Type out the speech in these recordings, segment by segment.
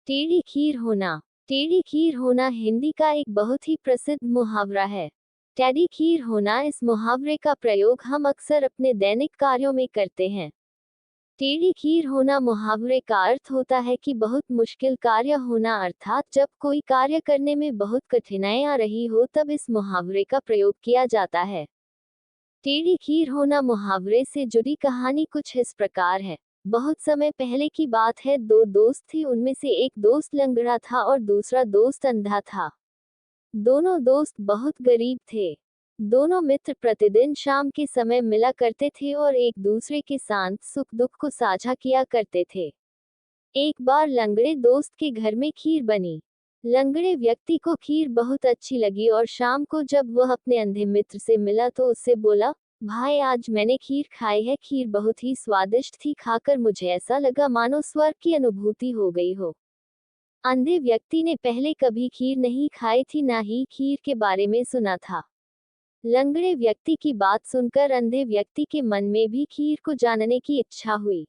टेढ़ी खीर होना। टेढ़ी खीर होना हिंदी का एक बहुत ही प्रसिद्ध मुहावरा है। टेढ़ी खीर होना, इस मुहावरे का प्रयोग हम अक्सर अपने दैनिक कार्यों में करते हैं। टेढ़ी खीर होना मुहावरे का अर्थ होता है कि बहुत मुश्किल कार्य होना, अर्थात जब कोई कार्य करने में बहुत कठिनाई आ रही हो तब इस मुहावरे का प्रयोग किया जाता है। टेढ़ी खीर होना मुहावरे से जुड़ी कहानी कुछ इस प्रकार है। बहुत समय पहले की बात है, दो दोस्त थे। उनमें से एक दोस्त लंगड़ा था और दूसरा दोस्त अंधा था। दोनों दोस्त बहुत गरीब थे। दोनों मित्र प्रतिदिन शाम के समय मिला करते थे और एक दूसरे के साथ सुख दुख को साझा किया करते थे। एक बार लंगड़े दोस्त के घर में खीर बनी। लंगड़े व्यक्ति को खीर बहुत अच्छी लगी और शाम को जब वह अपने अंधे मित्र से मिला तो उससे बोला, भाई, आज मैंने खीर खाई है। खीर बहुत ही स्वादिष्ट थी। खाकर मुझे ऐसा लगा मानो स्वर्ग की अनुभूति हो गई हो। अंधे व्यक्ति ने पहले कभी खीर नहीं खाई थी, ना ही खीर के बारे में सुना था। लंगड़े व्यक्ति की बात सुनकर अंधे व्यक्ति के मन में भी खीर को जानने की इच्छा हुई।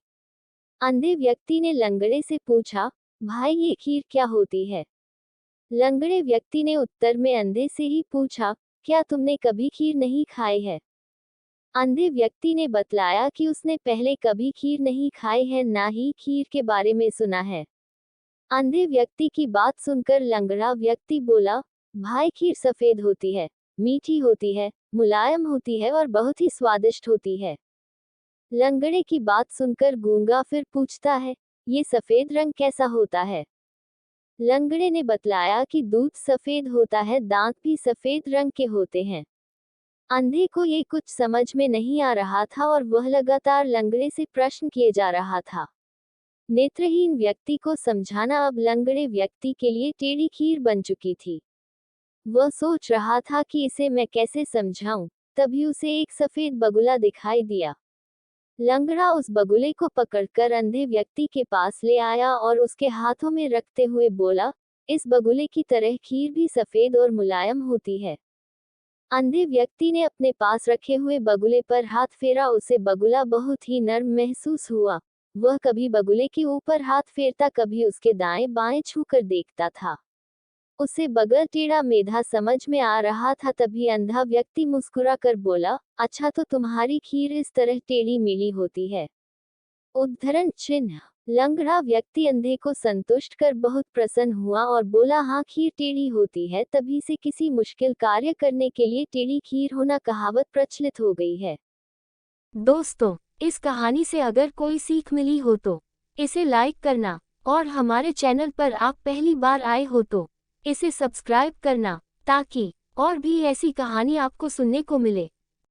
अंधे व्यक्ति ने लंगड़े से पूछा, भाई, ये खीर क्या होती है? लंगड़े व्यक्ति ने उत्तर में अंधे से ही पूछा, क्या तुमने कभी खीर नहीं खाई है? अंधे व्यक्ति ने बतलाया कि उसने पहले कभी खीर नहीं खाई है, ना ही खीर के बारे में सुना है। अंधे व्यक्ति की बात सुनकर लंगड़ा व्यक्ति बोला, भाई, खीर सफेद होती है, मीठी होती है, मुलायम होती है और बहुत ही स्वादिष्ट होती है। लंगड़े की बात सुनकर गूंगा फिर पूछता है, ये सफेद रंग कैसा होता है? लंगड़े ने बतलाया कि दूध सफेद होता है, दांत भी सफेद रंग के होते हैं। अंधे को ये कुछ समझ में नहीं आ रहा था और वह लगातार लंगड़े से प्रश्न किए जा रहा था। नेत्रहीन व्यक्ति को समझाना अब लंगड़े व्यक्ति के लिए टेढ़ी खीर बन चुकी थी। वह सोच रहा था कि इसे मैं कैसे समझाऊं, तभी उसे एक सफेद बगुला दिखाई दिया। लंगड़ा उस बगुले को पकड़कर अंधे व्यक्ति के पास ले आया और उसके हाथों में रखते हुए बोला, इस बगुले की तरह खीर भी सफेद और मुलायम होती है। अंधे व्यक्ति ने अपने पास रखे हुए बगुले पर हाथ फेरा। उसे बगुला बहुत ही नर्म महसूस हुआ। वह कभी बगुले के ऊपर हाथ फेरता, कभी उसके दाएं बाएं छूकर देखता था। उसे बगल टेढ़ा मेढ़ा समझ में आ रहा था। तभी अंधा व्यक्ति मुस्कुरा कर बोला, अच्छा, तो तुम्हारी खीर इस तरह टेढ़ी मेढ़ी होती है। उद्धरण चिन्ह। लंगड़ा व्यक्ति अंधे को संतुष्ट कर बहुत प्रसन्न हुआ और बोला, हाँ, खीर टेढ़ी होती है। तभी से किसी मुश्किल कार्य करने के लिए टेढ़ी खीर होना कहावत प्रचलित हो गई है। दोस्तों, इस कहानी से अगर कोई सीख मिली हो तो इसे लाइक करना और हमारे चैनल पर आप पहली बार आए हो तो इसे सब्सक्राइब करना, ताकि और भी ऐसी कहानी आपको सुनने को मिले।